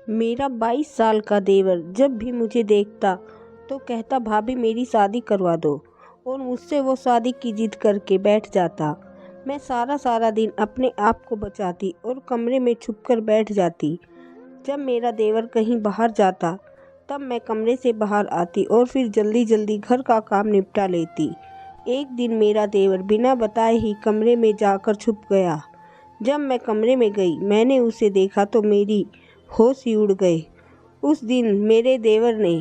मेरा 22 साल का देवर जब भी मुझे देखता तो कहता भाभी मेरी शादी करवा दो, और मुझसे वो शादी की जिद करके बैठ जाता। मैं सारा सारा दिन अपने आप को बचाती और कमरे में छुपकर बैठ जाती। जब मेरा देवर कहीं बाहर जाता तब मैं कमरे से बाहर आती और फिर जल्दी जल्दी घर का काम निपटा लेती। एक दिन मेरा देवर बिना बताए ही कमरे में जाकर छुप गया। जब मैं कमरे में गई मैंने उसे देखा तो मेरी होश ही उड़ गए। उस दिन मेरे देवर ने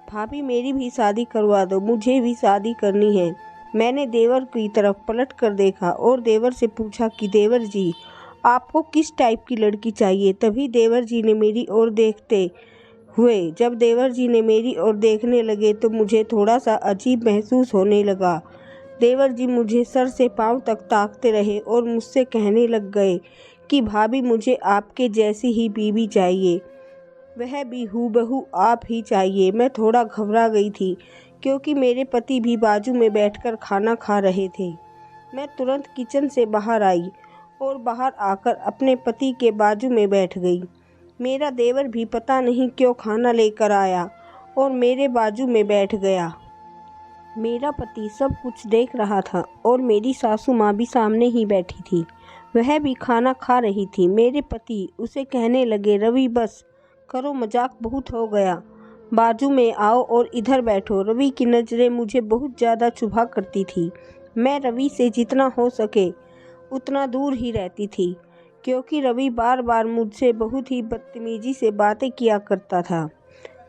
भाभी मेरी भी शादी करवा दो, मुझे भी शादी करनी है। मैंने देवर की तरफ पलट कर देखा और देवर से पूछा कि देवर जी आपको किस टाइप की लड़की चाहिए। तभी देवर जी ने मेरी ओर देखते हुए जब देवर जी ने मेरी ओर देखने लगे तो मुझे थोड़ा सा अजीब महसूस होने लगा। देवर जी मुझे सर से पांव तक ताकते रहे और मुझसे कहने लग गए कि भाभी मुझे आपके जैसी ही बीवी चाहिए, वह भी हूबहू आप ही चाहिए। मैं थोड़ा घबरा गई थी क्योंकि मेरे पति भी बाजू में बैठकर खाना खा रहे थे। मैं तुरंत किचन से बाहर आई और बाहर आकर अपने पति के बाजू में बैठ गई। मेरा देवर भी पता नहीं क्यों खाना लेकर आया और मेरे बाजू में बैठ गया। मेरा पति सब कुछ देख रहा था और मेरी सासू माँ भी सामने ही बैठी थी, वह भी खाना खा रही थी। मेरे पति उसे कहने लगे रवि बस करो, मजाक बहुत हो गया, बाजू में आओ और इधर बैठो। रवि की नज़रें मुझे बहुत ज़्यादा चुभा करती थी। मैं रवि से जितना हो सके उतना दूर ही रहती थी क्योंकि रवि बार बार मुझसे बहुत ही बदतमीजी से बातें किया करता था।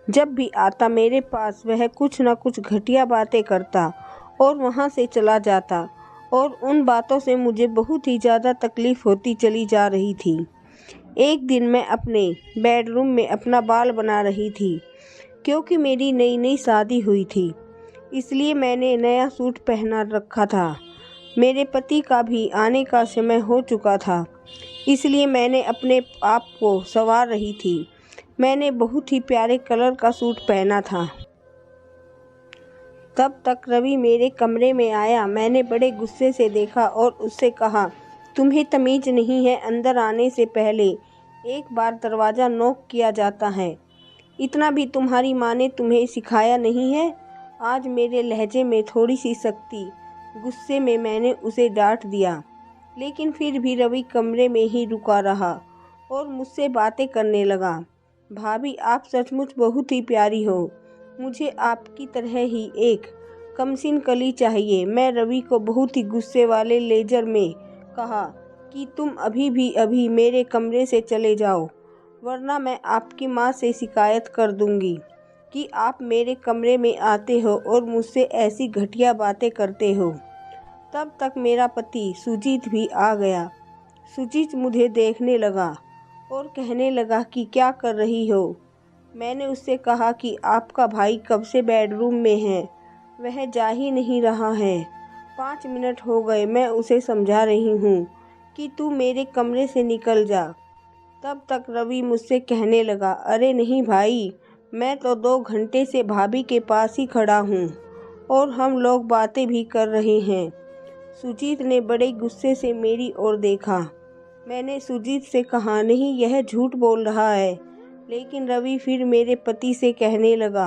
जब भी आता मेरे पास वह कुछ न कुछ घटिया बातें करता और वहाँ से चला जाता, और उन बातों से मुझे बहुत ही ज़्यादा तकलीफ़ होती चली जा रही थी। एक दिन मैं अपने बेडरूम में अपना बाल बना रही थी क्योंकि मेरी नई नई शादी हुई थी, इसलिए मैंने नया सूट पहना रखा था। मेरे पति का भी आने का समय हो चुका था, इसलिए मैंने अपने आप को संवार रही थी। मैंने बहुत ही प्यारे कलर का सूट पहना था। तब तक रवि मेरे कमरे में आया। मैंने बड़े गुस्से से देखा और उससे कहा तुम्हें तमीज़ नहीं है, अंदर आने से पहले एक बार दरवाज़ा नॉक किया जाता है, इतना भी तुम्हारी माँ ने तुम्हें सिखाया नहीं है। आज मेरे लहजे में थोड़ी सी सख्ती, गुस्से में मैंने उसे डांट दिया, लेकिन फिर भी रवि कमरे में ही रुका रहा और मुझसे बातें करने लगा। भाभी आप सचमुच बहुत ही प्यारी हो, मुझे आपकी तरह ही एक कमसीन कली चाहिए। मैं रवि को बहुत ही गुस्से वाले लेजर में कहा कि तुम अभी मेरे कमरे से चले जाओ, वरना मैं आपकी माँ से शिकायत कर दूंगी कि आप मेरे कमरे में आते हो और मुझसे ऐसी घटिया बातें करते हो। तब तक मेरा पति सुजीत भी आ गया। सुजीत मुझे देखने लगा और कहने लगा कि क्या कर रही हो। मैंने उससे कहा कि आपका भाई कब से बेडरूम में है, वह जा ही नहीं रहा है। 5 मिनट हो गए मैं उसे समझा रही हूँ कि तू मेरे कमरे से निकल जा। तब तक रवि मुझसे कहने लगा अरे नहीं भाई, मैं तो 2 घंटे से भाभी के पास ही खड़ा हूँ और हम लोग बातें भी कर रहे हैं। सुजीत ने बड़े गुस्से से मेरी ओर देखा। मैंने सुजीत से कहा नहीं, यह झूठ बोल रहा है। लेकिन रवि फिर मेरे पति से कहने लगा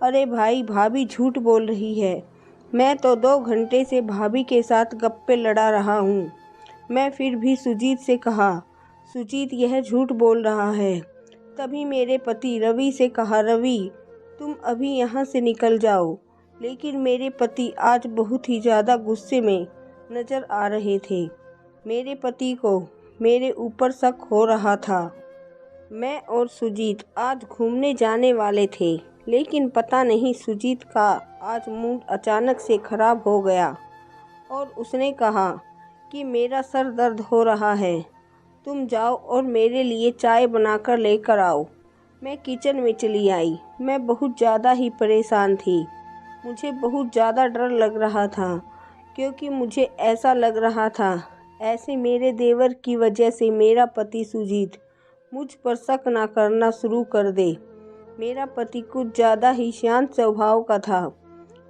अरे भाई, भाभी झूठ बोल रही है, मैं तो 2 घंटे से भाभी के साथ गप्पे लड़ा रहा हूँ। मैं फिर भी सुजीत से कहा सुजीत यह झूठ बोल रहा है। तभी मेरे पति रवि से कहा रवि तुम अभी यहाँ से निकल जाओ। लेकिन मेरे पति आज बहुत ही ज़्यादा गुस्से में नज़र आ रहे थे। मेरे पति को मेरे ऊपर शक हो रहा था। मैं और सुजीत आज घूमने जाने वाले थे, लेकिन पता नहीं सुजीत का आज मूड अचानक से खराब हो गया और उसने कहा कि मेरा सर दर्द हो रहा है, तुम जाओ और मेरे लिए चाय बनाकर लेकर आओ। मैं किचन में चली आई। मैं बहुत ज़्यादा ही परेशान थी। मुझे बहुत ज़्यादा डर लग रहा था क्योंकि मुझे ऐसा लग रहा था ऐसे मेरे देवर की वजह से मेरा पति सुजीत मुझ पर शक ना करना शुरू कर दे। मेरा पति कुछ ज़्यादा ही शांत स्वभाव का था।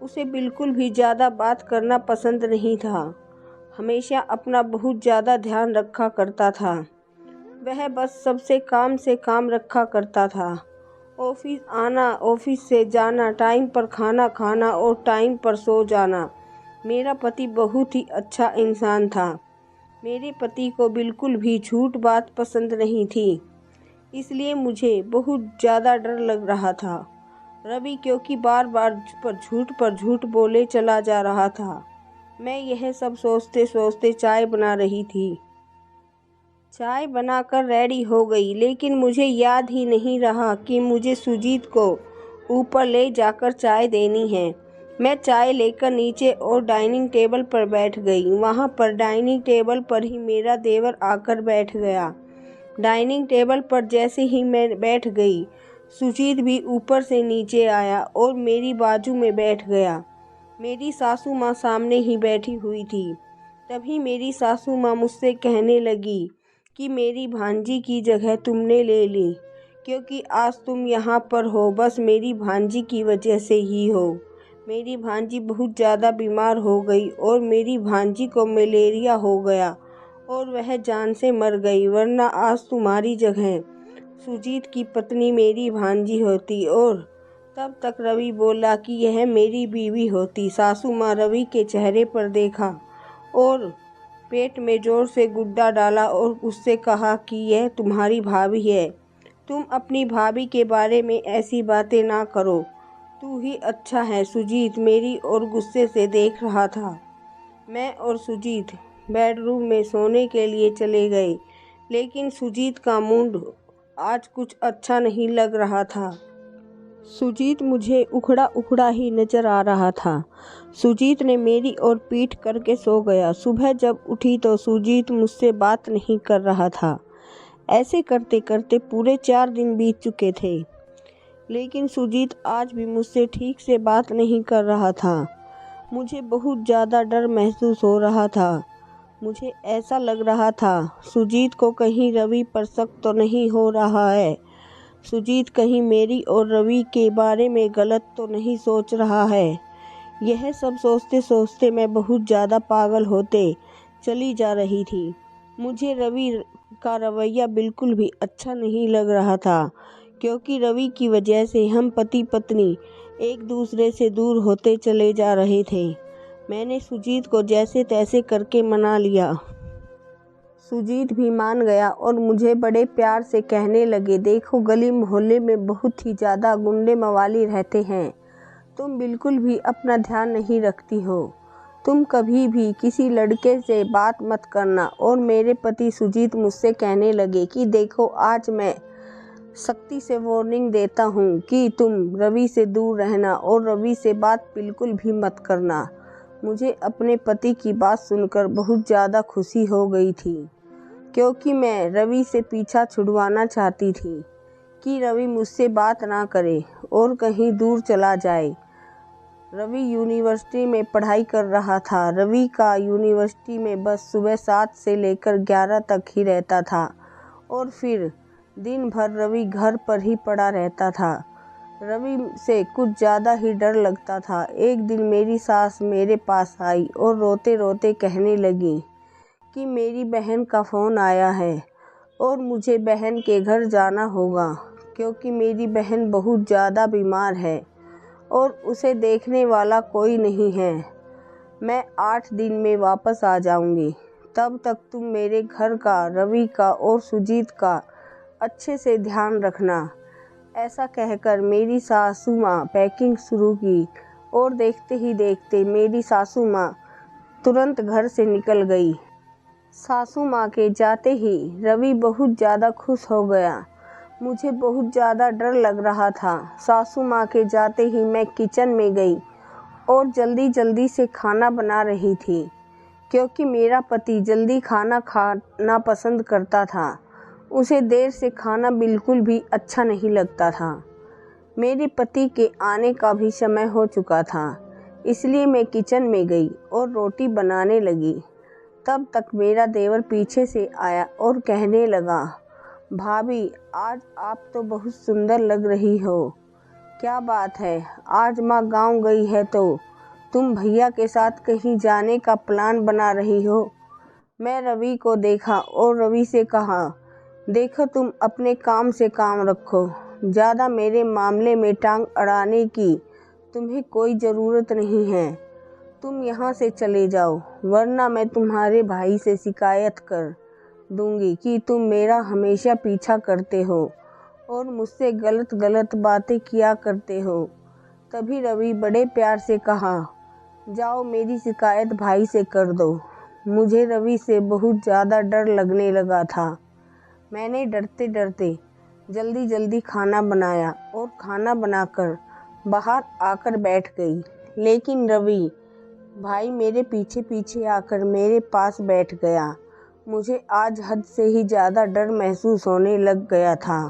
उसे बिल्कुल भी ज़्यादा बात करना पसंद नहीं था। हमेशा अपना बहुत ज़्यादा ध्यान रखा करता था। वह बस सबसे काम से काम रखा करता था। ऑफिस आना, ऑफिस से जाना, टाइम पर खाना खाना और टाइम पर सो जाना। मेरा पति बहुत ही अच्छा इंसान था। मेरे पति को बिल्कुल भी झूठ बात पसंद नहीं थी, इसलिए मुझे बहुत ज़्यादा डर लग रहा था। रवि क्योंकि बार बार पर झूठ बोले चला जा रहा था। मैं यह सब सोचते सोचते चाय बना रही थी। चाय बनाकर रेडी हो गई, लेकिन मुझे याद ही नहीं रहा कि मुझे सुजीत को ऊपर ले जाकर चाय देनी है। मैं चाय लेकर नीचे और डाइनिंग टेबल पर बैठ गई। वहाँ पर डाइनिंग टेबल पर ही मेरा देवर आकर बैठ गया। डाइनिंग टेबल पर जैसे ही मैं बैठ गई, सुजीत भी ऊपर से नीचे आया और मेरी बाजू में बैठ गया। मेरी सासू माँ सामने ही बैठी हुई थी। तभी मेरी सासू माँ मुझसे कहने लगी कि मेरी भांजी की जगह तुमने ले ली, क्योंकि आज तुम यहाँ पर हो बस मेरी भांजी की वजह से ही हो। मेरी भांजी बहुत ज़्यादा बीमार हो गई और मेरी भांजी को मलेरिया हो गया और वह जान से मर गई, वरना आज तुम्हारी जगह सुजीत की पत्नी मेरी भांजी होती। और तब तक रवि बोला कि यह मेरी बीवी होती। सासू माँ रवि के चेहरे पर देखा और पेट में जोर से गुड्डा डाला और उससे कहा कि यह तुम्हारी भाभी है। तुम अपनी भाभी के बारे में ऐसी बातें ना करो, तू ही अच्छा है। सुजीत मेरी ओर गुस्से से देख रहा था। मैं और सुजीत बेडरूम में सोने के लिए चले गए, लेकिन सुजीत का मूड आज कुछ अच्छा नहीं लग रहा था। सुजीत मुझे उखड़ा उखड़ा ही नजर आ रहा था। सुजीत ने मेरी ओर पीठ करके सो गया। सुबह जब उठी तो सुजीत मुझसे बात नहीं कर रहा था। ऐसे करते करते पूरे 4 दिन बीत चुके थे, लेकिन सुजीत आज भी मुझसे ठीक से बात नहीं कर रहा था। मुझे बहुत ज़्यादा डर महसूस हो रहा था। मुझे ऐसा लग रहा था सुजीत को कहीं रवि पर शक तो नहीं हो रहा है, सुजीत कहीं मेरी और रवि के बारे में गलत तो नहीं सोच रहा है। यह सब सोचते सोचते मैं बहुत ज़्यादा पागल होते चली जा रही थी। मुझे रवि का रवैया बिल्कुल भी अच्छा नहीं लग रहा था, क्योंकि रवि की वजह से हम पति पत्नी एक दूसरे से दूर होते चले जा रहे थे। मैंने सुजीत को जैसे तैसे करके मना लिया। सुजीत भी मान गया और मुझे बड़े प्यार से कहने लगे, देखो गली मोहल्ले में बहुत ही ज़्यादा गुंडे मवाली रहते हैं, तुम बिल्कुल भी अपना ध्यान नहीं रखती हो। तुम कभी भी किसी लड़के से बात मत करना। और मेरे पति सुजीत मुझसे कहने लगे कि देखो आज मैं सख्ती से वार्निंग देता हूँ कि तुम रवि से दूर रहना और रवि से बात बिल्कुल भी मत करना। मुझे अपने पति की बात सुनकर बहुत ज़्यादा खुशी हो गई थी, क्योंकि मैं रवि से पीछा छुड़वाना चाहती थी कि रवि मुझसे बात ना करे और कहीं दूर चला जाए। रवि यूनिवर्सिटी में पढ़ाई कर रहा था। रवि का यूनिवर्सिटी में बस सुबह 7 से लेकर 11 तक ही रहता था और फिर दिन भर रवि घर पर ही पड़ा रहता था। रवि से कुछ ज़्यादा ही डर लगता था। एक दिन मेरी सास मेरे पास आई और रोते रोते कहने लगी कि मेरी बहन का फ़ोन आया है और मुझे बहन के घर जाना होगा, क्योंकि मेरी बहन बहुत ज़्यादा बीमार है और उसे देखने वाला कोई नहीं है। मैं 8 दिन में वापस आ जाऊंगी, तब तक तुम मेरे घर का, रवि का और सुजीत का अच्छे से ध्यान रखना। ऐसा कहकर मेरी सासू माँ पैकिंग शुरू की और देखते ही देखते मेरी सासू माँ तुरंत घर से निकल गई। सासू माँ के जाते ही रवि बहुत ज़्यादा खुश हो गया। मुझे बहुत ज़्यादा डर लग रहा था। सासू माँ के जाते ही मैं किचन में गई और जल्दी जल्दी से खाना बना रही थी, क्योंकि मेरा पति जल्दी खाना खाना पसंद करता था। उसे देर से खाना बिल्कुल भी अच्छा नहीं लगता था। मेरे पति के आने का भी समय हो चुका था, इसलिए मैं किचन में गई और रोटी बनाने लगी। तब तक मेरा देवर पीछे से आया और कहने लगा, भाभी आज आप तो बहुत सुंदर लग रही हो। क्या बात है, आज माँ गांव गई है तो तुम भैया के साथ कहीं जाने का प्लान बना रही हो। मैं रवि को देखा और रवि से कहा देखो तुम अपने काम से काम रखो, ज़्यादा मेरे मामले में टांग अड़ाने की तुम्हें कोई ज़रूरत नहीं है। तुम यहाँ से चले जाओ, वरना मैं तुम्हारे भाई से शिकायत कर दूंगी कि तुम मेरा हमेशा पीछा करते हो और मुझसे गलत गलत बातें किया करते हो। तभी रवि बड़े प्यार से कहा, जाओ मेरी शिकायत भाई से कर दो। मुझे रवि से बहुत ज़्यादा डर लगने लगा था। मैंने डरते डरते जल्दी जल्दी खाना बनाया और खाना बनाकर बाहर आकर बैठ गई। लेकिन रवि भाई मेरे पीछे पीछे आकर मेरे पास बैठ गया। मुझे आज हद से ही ज़्यादा डर महसूस होने लग गया था,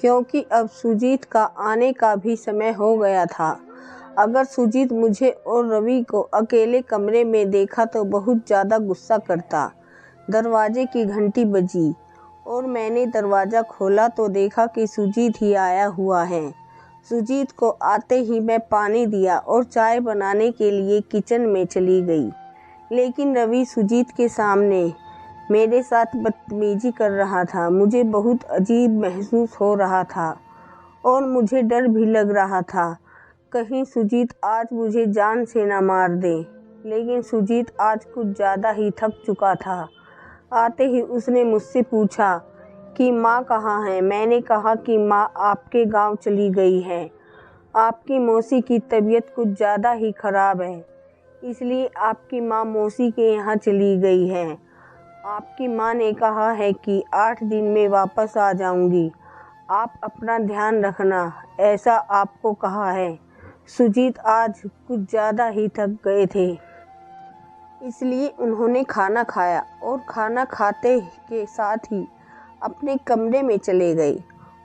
क्योंकि अब सुजीत का आने का भी समय हो गया था। अगर सुजीत मुझे और रवि को अकेले कमरे में देखा तो बहुत ज़्यादा गुस्सा करता। दरवाजे की घंटी बजी और मैंने दरवाज़ा खोला तो देखा कि सुजीत ही आया हुआ है। सुजीत को आते ही मैं पानी दिया और चाय बनाने के लिए किचन में चली गई। लेकिन रवि सुजीत के सामने मेरे साथ बदतमीजी कर रहा था। मुझे बहुत अजीब महसूस हो रहा था और मुझे डर भी लग रहा था, कहीं सुजीत आज मुझे जान से ना मार दे। लेकिन सुजीत आज कुछ ज़्यादा ही थक चुका था। आते ही उसने मुझसे पूछा कि माँ कहाँ है। मैंने कहा कि माँ आपके गांव चली गई है। आपकी मौसी की तबीयत कुछ ज़्यादा ही ख़राब है, इसलिए आपकी माँ मौसी के यहाँ चली गई है। आपकी माँ ने कहा है कि 8 दिन में वापस आ जाऊंगी। आप अपना ध्यान रखना, ऐसा आपको कहा है। सुजीत आज कुछ ज़्यादा ही थक गए थे, इसलिए उन्होंने खाना खाया और खाना खाते के साथ ही अपने कमरे में चले गए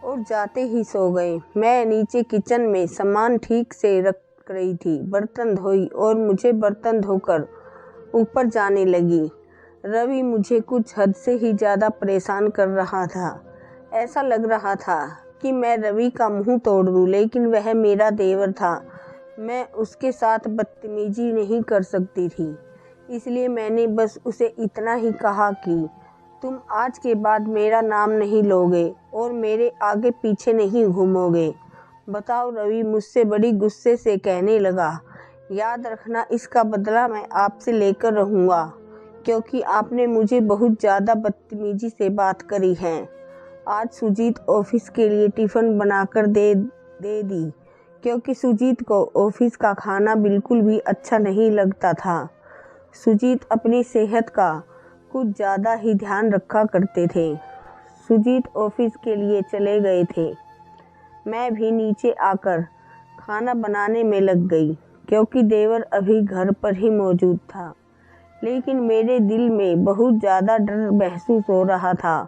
और जाते ही सो गए। मैं नीचे किचन में सामान ठीक से रख रही थी, बर्तन धोई और मुझे बर्तन धोकर ऊपर जाने लगी। रवि मुझे कुछ हद से ही ज़्यादा परेशान कर रहा था। ऐसा लग रहा था कि मैं रवि का मुंह तोड़ दूं, लेकिन वह मेरा देवर था। मैं उसके साथ बदतमीजी नहीं कर सकती थी, इसलिए मैंने बस उसे इतना ही कहा कि तुम आज के बाद मेरा नाम नहीं लोगे और मेरे आगे पीछे नहीं घूमोगे। बताओ, रवि मुझसे बड़ी गुस्से से कहने लगा, याद रखना इसका बदला मैं आपसे लेकर रहूँगा, क्योंकि आपने मुझे बहुत ज़्यादा बदतमीजी से बात करी है। आज सुजीत ऑफिस के लिए टिफ़िन बनाकर दे दी, क्योंकि सुजीत को ऑफिस का खाना बिल्कुल भी अच्छा नहीं लगता था। सुजीत अपनी सेहत का कुछ ज़्यादा ही ध्यान रखा करते थे। सुजीत ऑफिस के लिए चले गए थे। मैं भी नीचे आकर खाना बनाने में लग गई, क्योंकि देवर अभी घर पर ही मौजूद था। लेकिन मेरे दिल में बहुत ज़्यादा डर महसूस हो रहा था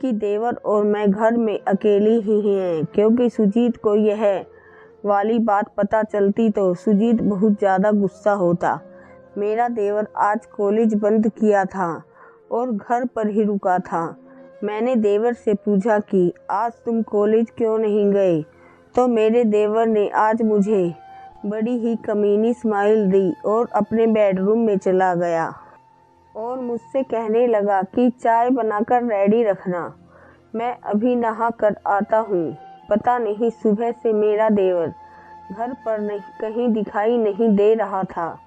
कि देवर और मैं घर में अकेली ही हैं, क्योंकि सुजीत को यह वाली बात पता चलती तो सुजीत बहुत ज़्यादा गुस्सा होता। मेरा देवर आज कॉलेज बंद किया था और घर पर ही रुका था। मैंने देवर से पूछा कि आज तुम कॉलेज क्यों नहीं गए, तो मेरे देवर ने आज मुझे बड़ी ही कमीनी स्माइल दी और अपने बेडरूम में चला गया और मुझसे कहने लगा कि चाय बनाकर रेडी रखना, मैं अभी नहा कर आता हूँ। पता नहीं सुबह से मेरा देवर घर पर नहीं कहीं दिखाई नहीं दे रहा था।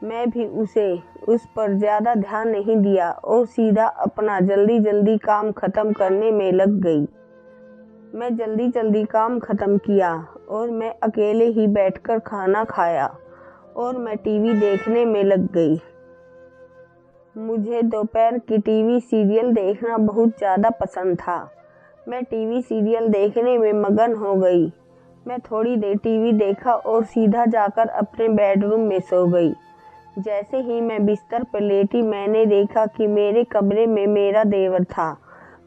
मैं भी उस पर ज़्यादा ध्यान नहीं दिया और सीधा अपना जल्दी जल्दी काम ख़त्म करने में लग गई। मैं जल्दी जल्दी काम ख़त्म किया और मैं अकेले ही बैठकर खाना खाया और मैं टीवी देखने में लग गई। मुझे दोपहर की टीवी सीरियल देखना बहुत ज़्यादा पसंद था। मैं टीवी सीरियल देखने में मगन हो गई। मैं थोड़ी देर टीवी देखा और सीधा जाकर अपने बेडरूम में सो गई। जैसे ही मैं बिस्तर पर लेटी, मैंने देखा कि मेरे कमरे में मेरा देवर था।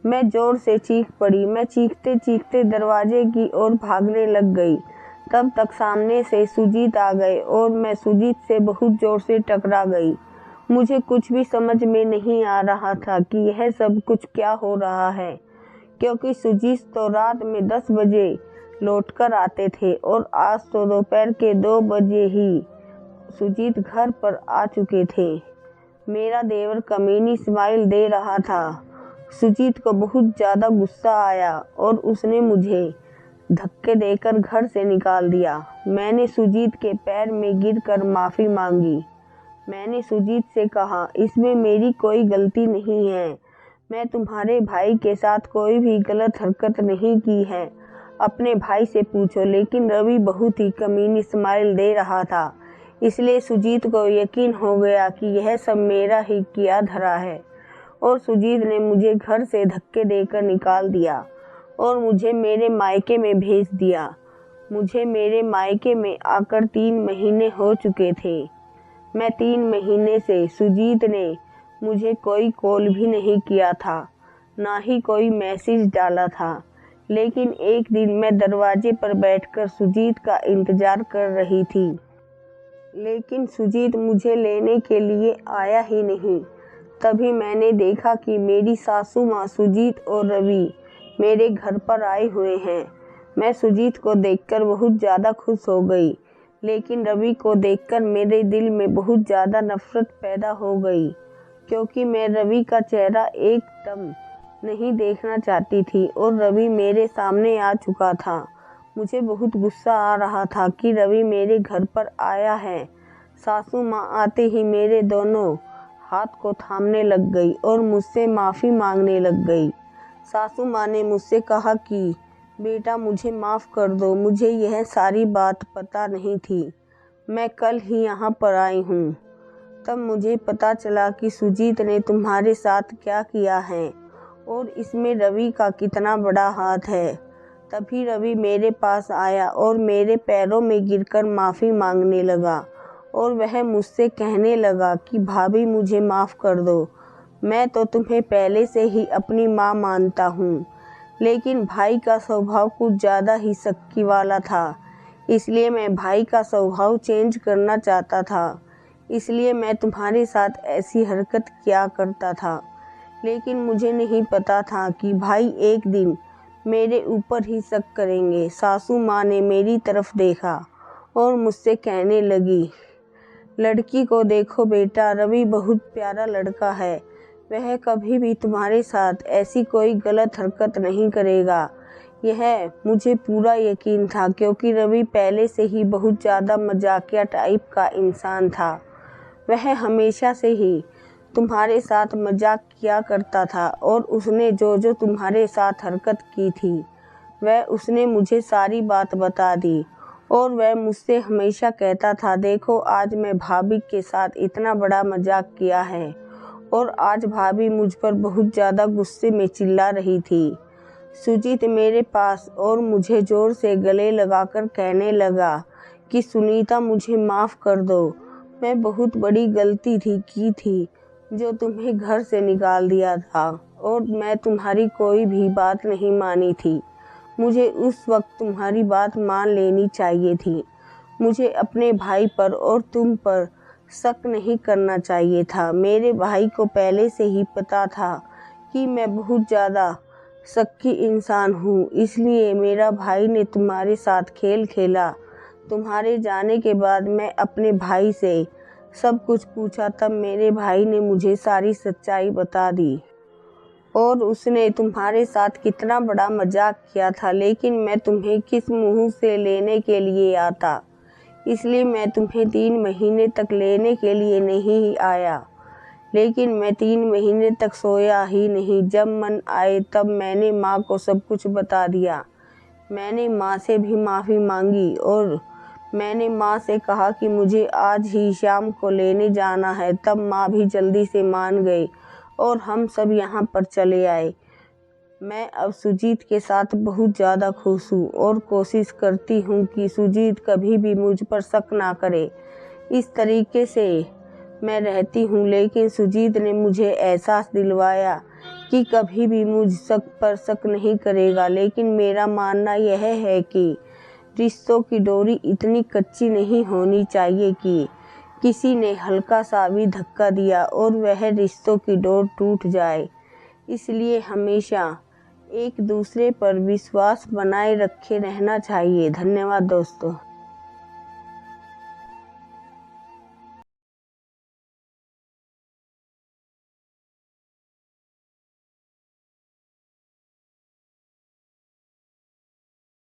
मैं ज़ोर से चीख पड़ी। मैं चीखते चीखते दरवाजे की ओर भागने लग गई। तब तक सामने से सुजीत आ गए और मैं सुजीत से बहुत ज़ोर से टकरा गई। मुझे कुछ भी समझ में नहीं आ रहा था कि यह सब कुछ क्या हो रहा है, क्योंकि सुजीत तो रात में 10 बजे लौटकर आते थे और आज तो दोपहर के 2 बजे ही सुजीत घर पर आ चुके थे। मेरा देवर कमीनी स्माइल दे रहा था। सुजीत को बहुत ज़्यादा गुस्सा आया और उसने मुझे धक्के देकर घर से निकाल दिया। मैंने सुजीत के पैर में गिरकर माफ़ी मांगी। मैंने सुजीत से कहा, इसमें मेरी कोई गलती नहीं है। मैं तुम्हारे भाई के साथ कोई भी गलत हरकत नहीं की है। अपने भाई से पूछो। लेकिन रवि बहुत ही कमीनी स्माइल दे रहा था, इसलिए सुजीत को यकीन हो गया कि यह सब मेरा ही किया धरा है। और सुजीत ने मुझे घर से धक्के देकर निकाल दिया और मुझे मेरे मायके में भेज दिया। मुझे मेरे मायके में आकर 3 महीने हो चुके थे। मैं 3 महीने से सुजीत ने मुझे कोई कॉल भी नहीं किया था, ना ही कोई मैसेज डाला था। लेकिन एक दिन मैं दरवाजे पर बैठकर सुजीत का इंतज़ार कर रही थी, लेकिन सुजीत मुझे लेने के लिए आया ही नहीं। तभी मैंने देखा कि मेरी सासू माँ सुजीत और रवि मेरे घर पर आए हुए हैं। मैं सुजीत को देखकर बहुत ज़्यादा खुश हो गई, लेकिन रवि को देखकर मेरे दिल में बहुत ज़्यादा नफरत पैदा हो गई, क्योंकि मैं रवि का चेहरा एकदम नहीं देखना चाहती थी और रवि मेरे सामने आ चुका था। मुझे बहुत गुस्सा आ रहा था कि रवि मेरे घर पर आया है। सासू माँ आते ही मेरे दोनों हाथ को थामने लग गई और मुझसे माफ़ी मांगने लग गई। सासू माँ ने मुझसे कहा कि बेटा मुझे माफ़ कर दो, मुझे यह सारी बात पता नहीं थी। मैं कल ही यहाँ पर आई हूँ। तब मुझे पता चला कि सुजीत ने तुम्हारे साथ क्या किया है और इसमें रवि का कितना बड़ा हाथ है। तभी रवि मेरे पास आया और मेरे पैरों में गिरकर माफ़ी मांगने लगा और वह मुझसे कहने लगा कि भाभी मुझे माफ़ कर दो, मैं तो तुम्हें पहले से ही अपनी माँ मानता हूँ। लेकिन भाई का स्वभाव कुछ ज़्यादा ही सख्ती वाला था, इसलिए मैं भाई का स्वभाव चेंज करना चाहता था। इसलिए मैं तुम्हारे साथ ऐसी हरकत किया करता था। लेकिन मुझे नहीं पता था कि भाई एक दिन मेरे ऊपर ही शक करेंगे। सासू माँ ने मेरी तरफ देखा और मुझसे कहने लगी, लड़की को देखो बेटा, रवि बहुत प्यारा लड़का है। वह कभी भी तुम्हारे साथ ऐसी कोई गलत हरकत नहीं करेगा। यह मुझे पूरा यकीन था, क्योंकि रवि पहले से ही बहुत ज़्यादा मजाकिया टाइप का इंसान था। वह हमेशा से ही तुम्हारे साथ मजाक किया करता था और उसने जो तुम्हारे साथ हरकत की थी वह उसने मुझे सारी बात बता दी। और वह मुझसे हमेशा कहता था, देखो आज मैं भाभी के साथ इतना बड़ा मजाक किया है। और आज भाभी मुझ पर बहुत ज़्यादा गुस्से में चिल्ला रही थी। सुजीत मेरे पास और मुझे ज़ोर से गले लगाकर कहने लगा कि सुनीता मुझे माफ़ कर दो, मैं बहुत बड़ी गलती की थी जो तुम्हें घर से निकाल दिया था और मैं तुम्हारी कोई भी बात नहीं मानी थी। मुझे उस वक्त तुम्हारी बात मान लेनी चाहिए थी। मुझे अपने भाई पर और तुम पर शक नहीं करना चाहिए था। मेरे भाई को पहले से ही पता था कि मैं बहुत ज़्यादा शक्की इंसान हूँ, इसलिए मेरा भाई ने तुम्हारे साथ खेल खेला। तुम्हारे जाने के बाद मैं अपने भाई से सब कुछ पूछा, तब मेरे भाई ने मुझे सारी सच्चाई बता दी और उसने तुम्हारे साथ कितना बड़ा मजाक किया था। लेकिन मैं तुम्हें किस मुंह से लेने के लिए आता, इसलिए मैं तुम्हें 3 महीने तक लेने के लिए नहीं आया। लेकिन मैं 3 महीने तक सोया ही नहीं। जब मन आए तब मैंने माँ को सब कुछ बता दिया। मैंने माँ से भी माफ़ी मांगी और मैंने माँ से कहा कि मुझे आज ही शाम को लेने जाना है। तब माँ भी जल्दी से मान गई और हम सब यहाँ पर चले आए। मैं अब सुजीत के साथ बहुत ज़्यादा खुश हूँ और कोशिश करती हूँ कि सुजीत कभी भी मुझ पर शक ना करे। इस तरीके से मैं रहती हूँ। लेकिन सुजीत ने मुझे एहसास दिलवाया कि कभी भी मुझ पर शक नहीं करेगा। लेकिन मेरा मानना यह है कि रिश्तों की डोरी इतनी कच्ची नहीं होनी चाहिए कि किसी ने हल्का सा भी धक्का दिया और वह रिश्तों की डोर टूट जाए। इसलिए हमेशा एक दूसरे पर विश्वास बनाए रखे रहना चाहिए। धन्यवाद दोस्तों।